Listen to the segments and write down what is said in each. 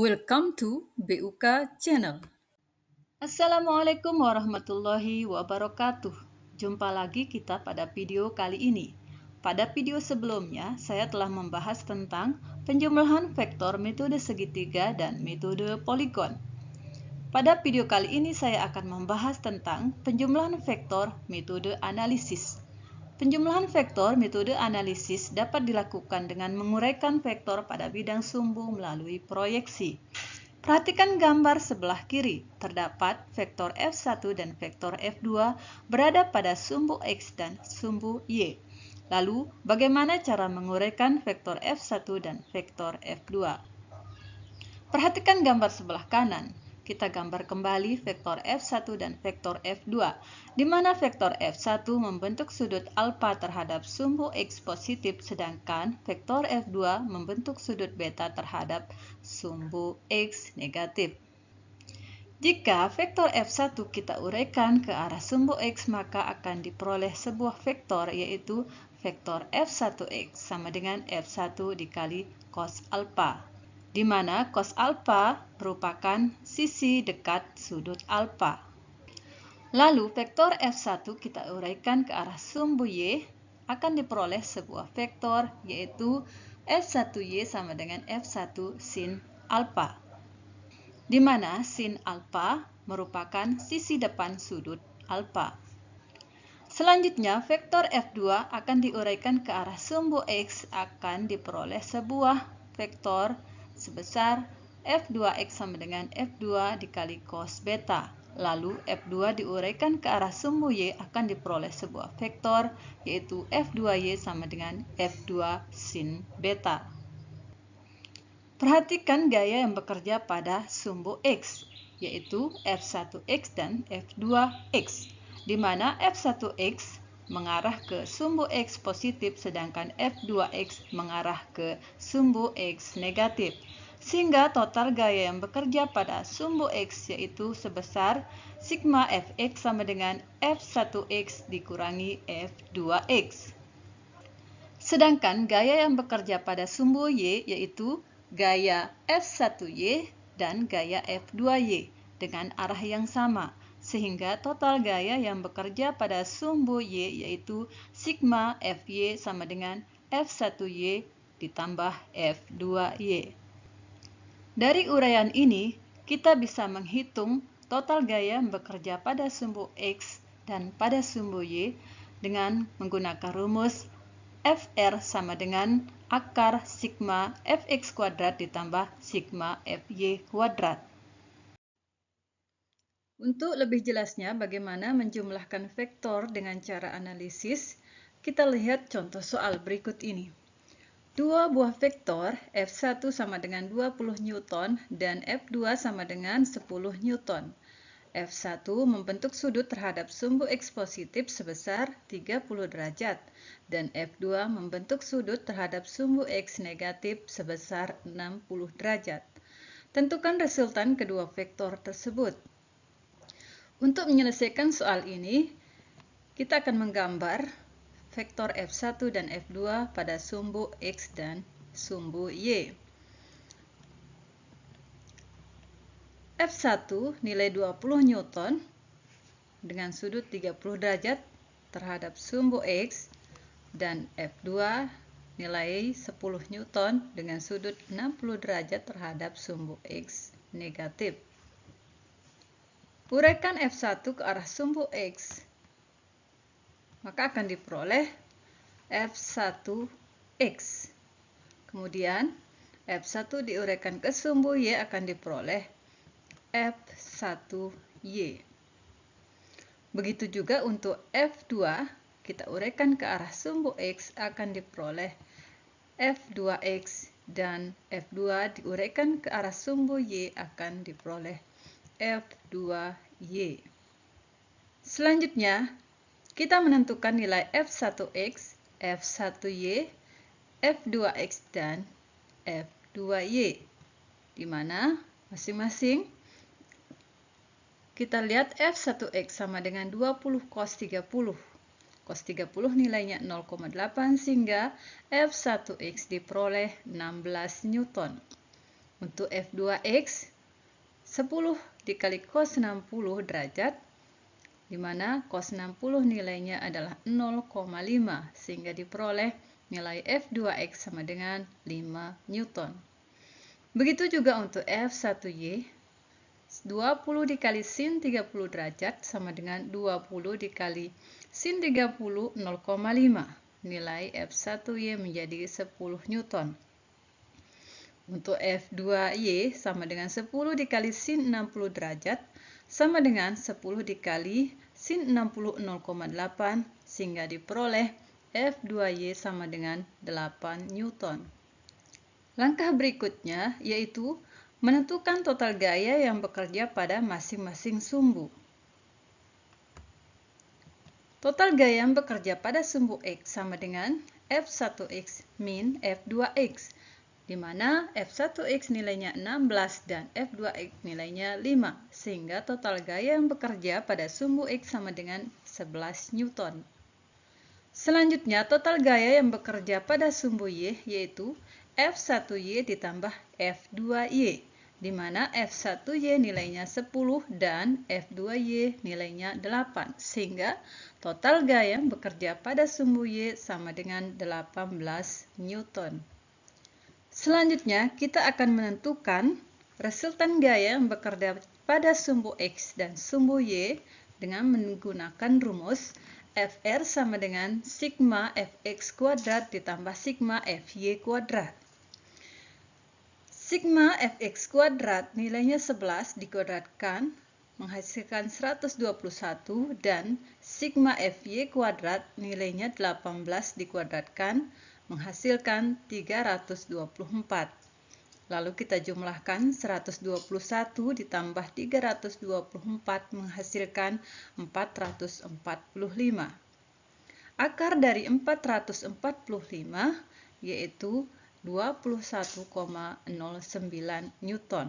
Welcome to BUK Channel. Assalamualaikum warahmatullahi wabarakatuh. Jumpa lagi kita pada video kali ini. Pada video sebelumnya, saya telah membahas tentang penjumlahan vektor metode segitiga dan metode poligon. Pada video kali ini saya akan membahas tentang penjumlahan vektor metode analisis. Penjumlahan vektor metode analisis dapat dilakukan dengan menguraikan vektor pada bidang sumbu melalui proyeksi. Perhatikan gambar sebelah kiri, terdapat vektor F1 dan vektor F2 berada pada sumbu X dan sumbu Y. Lalu, bagaimana cara menguraikan vektor F1 dan vektor F2? Perhatikan gambar sebelah kanan. Kita gambar kembali vektor F1 dan vektor F2, di mana vektor F1 membentuk sudut alfa terhadap sumbu X positif, sedangkan vektor F2 membentuk sudut beta terhadap sumbu X negatif. Jika vektor F1 kita uraikan ke arah sumbu X, maka akan diperoleh sebuah vektor, yaitu vektor F1X sama dengan F1 dikali cos alfa, di mana cos alfa merupakan sisi dekat sudut alfa. Lalu vektor F1 kita uraikan ke arah sumbu Y, akan diperoleh sebuah vektor, yaitu F1Y sama dengan F1 sin alfa, di mana sin alfa merupakan sisi depan sudut alfa. Selanjutnya, vektor F2 akan diuraikan ke arah sumbu X, akan diperoleh sebuah vektor sebesar F2X sama dengan F2 dikali cos beta. Lalu F2 diuraikan ke arah sumbu Y, akan diperoleh sebuah vektor, yaitu F2Y sama dengan F2 sin beta. Perhatikan gaya yang bekerja pada sumbu X, yaitu F1X dan F2X, di mana F1X mengarah ke sumbu X positif, sedangkan F2X mengarah ke sumbu X negatif. Sehingga total gaya yang bekerja pada sumbu X yaitu sebesar sigma Fx sama dengan F1X dikurangi F2X. Sedangkan gaya yang bekerja pada sumbu Y yaitu gaya F1Y dan gaya F2Y dengan arah yang sama, sehingga total gaya yang bekerja pada sumbu Y yaitu sigma Fy sama dengan F1Y ditambah F2Y. Dari uraian ini, kita bisa menghitung total gaya yang bekerja pada sumbu X dan pada sumbu Y dengan menggunakan rumus Fr sama dengan akar sigma Fx kuadrat ditambah sigma Fy kuadrat. Untuk lebih jelasnya bagaimana menjumlahkan vektor dengan cara analisis, kita lihat contoh soal berikut ini. Dua buah vektor F1 sama dengan 20 Newton dan F2 sama dengan 10 Newton. F1 membentuk sudut terhadap sumbu X positif sebesar 30 derajat dan F2 membentuk sudut terhadap sumbu X negatif sebesar 60 derajat. Tentukan resultan kedua vektor tersebut. Untuk menyelesaikan soal ini, kita akan menggambar vektor F1 dan F2 pada sumbu X dan sumbu Y. F1 nilai 20 Newton dengan sudut 30 derajat terhadap sumbu X dan F2 nilai 10 Newton dengan sudut 60 derajat terhadap sumbu X negatif. Uraikan F1 ke arah sumbu X, maka akan diperoleh F1X. Kemudian F1 diuraikan ke sumbu Y akan diperoleh F1Y. Begitu juga untuk F2, kita uraikan ke arah sumbu X akan diperoleh F2X dan F2 diuraikan ke arah sumbu Y akan diperoleh F2Y. Selanjutnya, kita menentukan nilai F1X, F1Y, F2X, dan F2Y, di mana masing-masing kita lihat F1X sama dengan 20 cos 30. Cos 30 nilainya 0,8 sehingga F1X diperoleh 16 Newton. Untuk F2X, 10 dikali cos 60 derajat, di mana cos 60 nilainya adalah 0,5, sehingga diperoleh nilai F2X sama dengan 5 Newton. Begitu juga untuk F1Y, 20 dikali sin 30 derajat sama dengan 20 dikali sin 30, 0,5. Nilai F1Y menjadi 10 Newton. Untuk F2Y sama dengan 10 dikali sin 60 derajat sama dengan 10 dikali sin 60, 0,8, sehingga diperoleh F2Y sama dengan 8 Newton. Langkah berikutnya yaitu menentukan total gaya yang bekerja pada masing-masing sumbu. Total gaya yang bekerja pada sumbu X sama dengan F1X min F2X, di mana F1X nilainya 16 dan F2X nilainya 5, sehingga total gaya yang bekerja pada sumbu X sama dengan 11 Newton. Selanjutnya, total gaya yang bekerja pada sumbu Y yaitu F1Y ditambah F2Y, di mana F1Y nilainya 10 dan F2Y nilainya 8, sehingga total gaya yang bekerja pada sumbu Y sama dengan 18 Newton. Selanjutnya, kita akan menentukan resultan gaya yang bekerja pada sumbu X dan sumbu Y dengan menggunakan rumus Fr sama dengan sigma Fx kuadrat ditambah sigma Fy kuadrat. Sigma Fx kuadrat nilainya 11 dikuadratkan menghasilkan 121 dan sigma Fy kuadrat nilainya 18 dikuadratkan menghasilkan 324. Lalu kita jumlahkan 121 ditambah 324 menghasilkan 445. Akar dari 445 yaitu 21,09 Newton.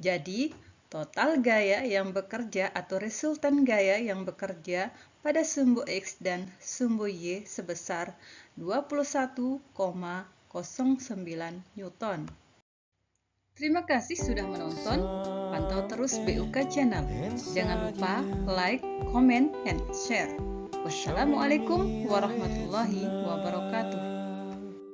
Jadi, total gaya yang bekerja atau resultan gaya yang bekerja pada sumbu X dan sumbu Y sebesar 21,09 Newton. Terima kasih sudah menonton. Pantau terus BUK Channel. Jangan lupa like, comment, and share. Wassalamualaikum warahmatullahi wabarakatuh.